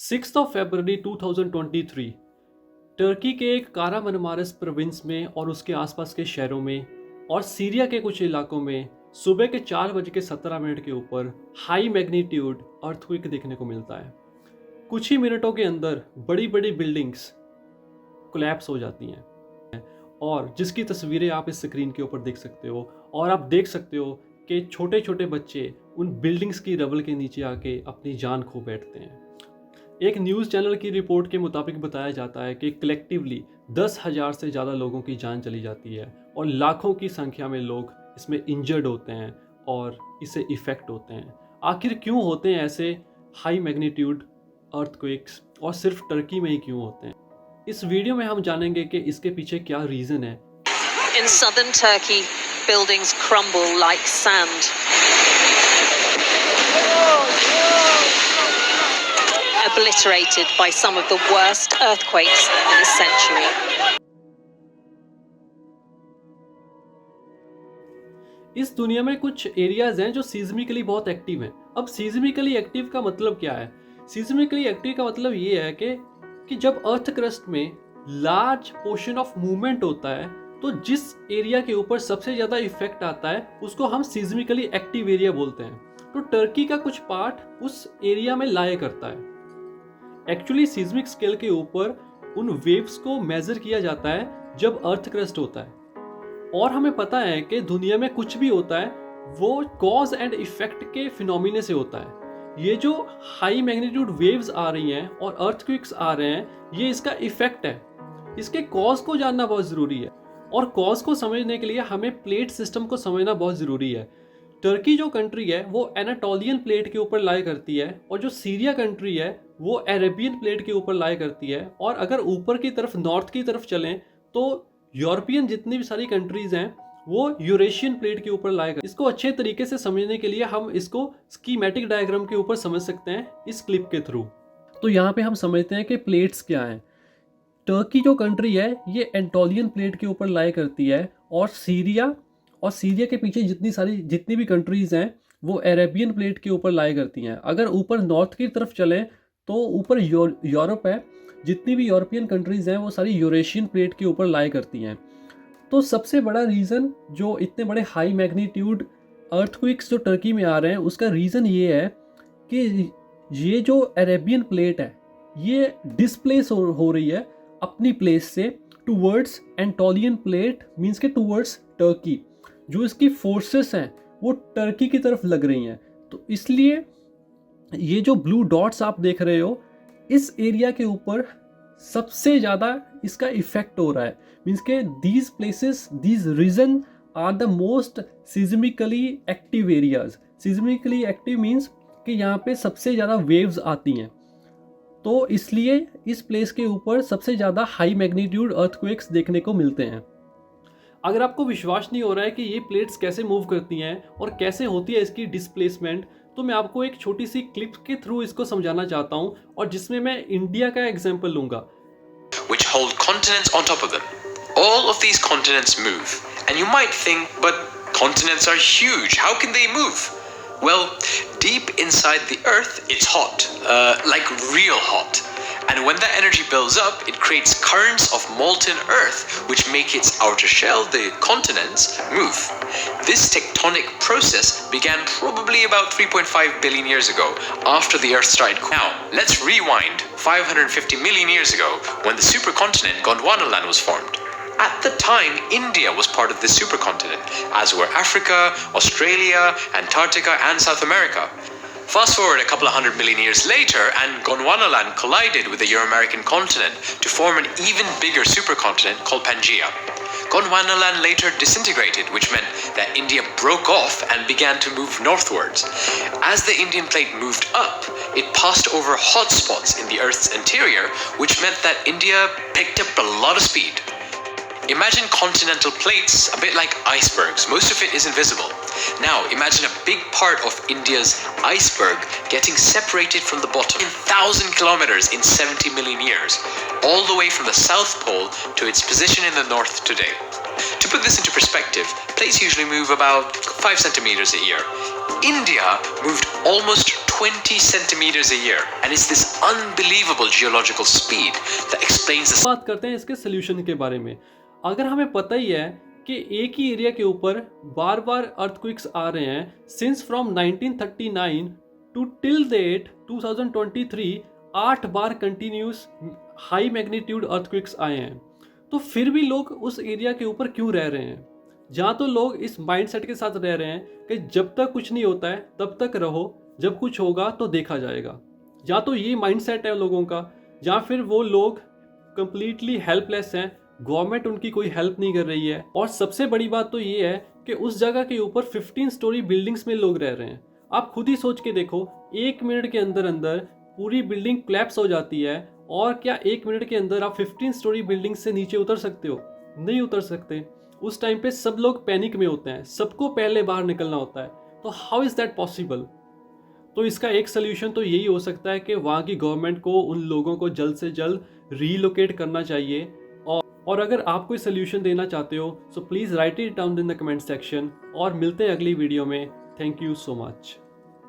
6 फरवरी 2023 Turkey के एक कारा मनमारस प्रोविंस में और उसके आसपास के शहरों में और सीरिया के कुछ इलाकों में सुबह के 4:17 के ऊपर हाई मैग्नीट्यूड अर्थक्वेक देखने को मिलता है। कुछ ही मिनटों के अंदर बड़ी बड़ी बिल्डिंग्स कोलैप्स हो जाती हैं और जिसकी तस्वीरें आप इस स्क्रीन के ऊपर देख सकते हो और आप देख सकते हो कि छोटे छोटे बच्चे उन बिल्डिंग्स की रबल के नीचे आके अपनी जान खो बैठते हैं। एक न्यूज़ चैनल की रिपोर्ट के मुताबिक बताया जाता है कि कलेक्टिवली 10,000 से ज़्यादा लोगों की जान चली जाती है और लाखों की संख्या में लोग इसमें इंजर्ड होते हैं और इससे इफ़ेक्ट होते हैं। आखिर क्यों होते हैं ऐसे हाई मैग्नीट्यूड अर्थक्वेक्स और सिर्फ टर्की में ही क्यों होते हैं? इस वीडियो में हम जानेंगे कि इसके पीछे क्या रीज़न है। In southern Turkey, buildings crumble like sand. Obliterated by some of the worst earthquakes in a century. इस दुनिया में कुछ एरियाज हैं जो सीज़मिकली बहुत एक्टिव हैं। अब सीज़मिकली एक्टिव का मतलब क्या है? सीज़मिकली एक्टिव का मतलब ये है कि जब अर्थ क्रस्ट में लार्ज पोर्शन ऑफ मूवमेंट होता है तो जिस एरिया के ऊपर सबसे ज़्यादा इफेक्ट आता है उसको हम सीज़मिकली एक्टिव एरिया बोलते हैं। तो टर्की का कुछ पार्ट उस एरिया में लाया करता है। एक्चुअली सीज़मिक स्केल के ऊपर उन वेव्स को मेजर किया जाता है जब अर्थ क्रस्ट होता है और हमें पता है कि दुनिया में कुछ भी होता है वो कॉज एंड इफेक्ट के फिनोमिने से होता है। ये जो हाई मैग्नीट्यूड वेव्स आ रही हैं और अर्थक्वेक्स आ रहे हैं ये इसका इफेक्ट है। इसके कॉज को जानना बहुत ज़रूरी है और कॉज को समझने के लिए हमें प्लेट सिस्टम को समझना बहुत ज़रूरी है। टर्की जो कंट्री है वो एनाटोलियन प्लेट के ऊपर लाई करती है और जो सीरिया कंट्री है वो अरेबियन प्लेट के ऊपर लाई करती है। और अगर ऊपर की तरफ नॉर्थ की तरफ चलें तो यूरोपियन जितनी भी सारी कंट्रीज़ हैं वो यूरेशियन प्लेट के ऊपर लाई करती है। इसको अच्छे तरीके से समझने के लिए हम इसको स्कीमेटिक डायग्राम के ऊपर समझ सकते हैं इस क्लिप के थ्रू। तो यहाँ पे हम समझते हैं कि प्लेट्स क्या हैं। टर्की जो कंट्री है ये एंटोलियन प्लेट के ऊपर लाई करती है और सीरिया के पीछे जितनी भी कंट्रीज़ हैं वो अरेबियन प्लेट के ऊपर लाई करती हैं। अगर ऊपर नॉर्थ की तरफ चलें तो ऊपर यूरोप है, जितनी भी यूरोपियन कंट्रीज़ हैं वो सारी यूरेशियन प्लेट के ऊपर लाई करती हैं। तो सबसे बड़ा रीज़न जो इतने बड़े हाई मैग्नीट्यूड अर्थक्वेक्स जो टर्की में आ रहे हैं उसका रीज़न ये है कि ये जो अरेबियन प्लेट है ये डिस्प्लेस हो रही है अपनी प्लेस से टूवर्ड्स एंटोलियन प्लेट, मीन्स के टूवर्ड्स टर्की। जो इसकी फोर्सेस हैं वो टर्की की तरफ लग रही हैं। तो इसलिए ये जो ब्लू डॉट्स आप देख रहे हो इस एरिया के ऊपर सबसे ज़्यादा इसका इफेक्ट हो रहा है। मीन्स के these region are the most seismically active areas. Seismically active means कि यहाँ पे सबसे ज़्यादा वेव्स आती हैं। तो इसलिए इस प्लेस के ऊपर सबसे ज़्यादा हाई मैग्नीट्यूड अर्थक्वेक्स देखने को मिलते हैं। अगर आपको विश्वास नहीं हो रहा है कि ये प्लेट्स कैसे मूव करती हैं और कैसे होती है इसकी डिस्प्लेसमेंट, तो मैं आपको एक छोटी सी क्लिप के थ्रू इसको समझाना चाहता हूँ और जिसमें मैं इंडिया का एग्जांपल लूँगा। Which hold continents on top of them. All of these continents move. And you might think, but continents are huge. How can they move? Well, deep inside the earth, it's hot. Like real hot. And when that energy builds up, it creates currents of molten earth, which make its outer shell, the continents, move. This tectonic process began probably about 3.5 billion years ago, after the earth started cooling. Now, let's rewind 550 million years ago, when the supercontinent Gondwanaland was formed. At the time, India was part of this supercontinent, as were Africa, Australia, Antarctica, and South America. Fast forward a couple of 100 million years later, and Gondwanaland collided with the Euro-American continent to form an even bigger supercontinent called Pangaea. Gondwanaland later disintegrated, which meant that India broke off and began to move northwards. As the Indian plate moved up, it passed over hotspots in the Earth's interior, which meant that India picked up a lot of speed. Imagine continental plates a bit like icebergs. Most of it is invisible. Now imagine a big part of India's iceberg getting separated from the bottom 1,000 kilometers in 70 million years, all the way from the South Pole to its position in the north today. To put this into perspective, plates usually move about 5 centimeters a year. India moved almost 20 centimeters a year, and it's this unbelievable geological speed that explains the बात करते हैं इसके solution के बारे में। अगर हमें पता ही है कि एक ही एरिया के ऊपर बार बार अर्थक्वेक्स आ रहे हैं since from 1939 to till date 2023 8 बार कंटिन्यूस हाई मैग्नीट्यूड अर्थक्वेक्स आए हैं, तो फिर भी लोग उस एरिया के ऊपर क्यों रह रहे हैं? जहाँ तो लोग इस माइंडसेट के साथ रह रहे हैं कि जब तक कुछ नहीं होता है तब तक रहो, जब कुछ होगा तो देखा जाएगा। जहाँ तो ये माइंडसेट है लोगों का, जहाँ फिर वो लोग कंप्लीटली हेल्पलेस हैं, गवर्नमेंट उनकी कोई हेल्प नहीं कर रही है। और सबसे बड़ी बात तो ये है कि उस जगह के ऊपर 15 स्टोरी बिल्डिंग्स में लोग रह रहे हैं। आप खुद ही सोच के देखो, 1 मिनट के अंदर अंदर पूरी बिल्डिंग कोलैप्स हो जाती है, और क्या 1 मिनट के अंदर आप 15 स्टोरी बिल्डिंग से नीचे उतर सकते हो? नहीं उतर सकते। उस टाइम पे सब लोग पैनिक में होते हैं, सबको पहले बाहर निकलना होता है। तो हाउ इज़ दैट पॉसिबल? तो इसका एक सोल्यूशन तो यही हो सकता है कि वहाँ की गवर्नमेंट को उन लोगों को जल्द से जल्द रीलोकेट करना चाहिए। और अगर आप कोई सोल्यूशन देना चाहते हो so please write it down in the comment section, और मिलते हैं अगली वीडियो में। Thank you so much.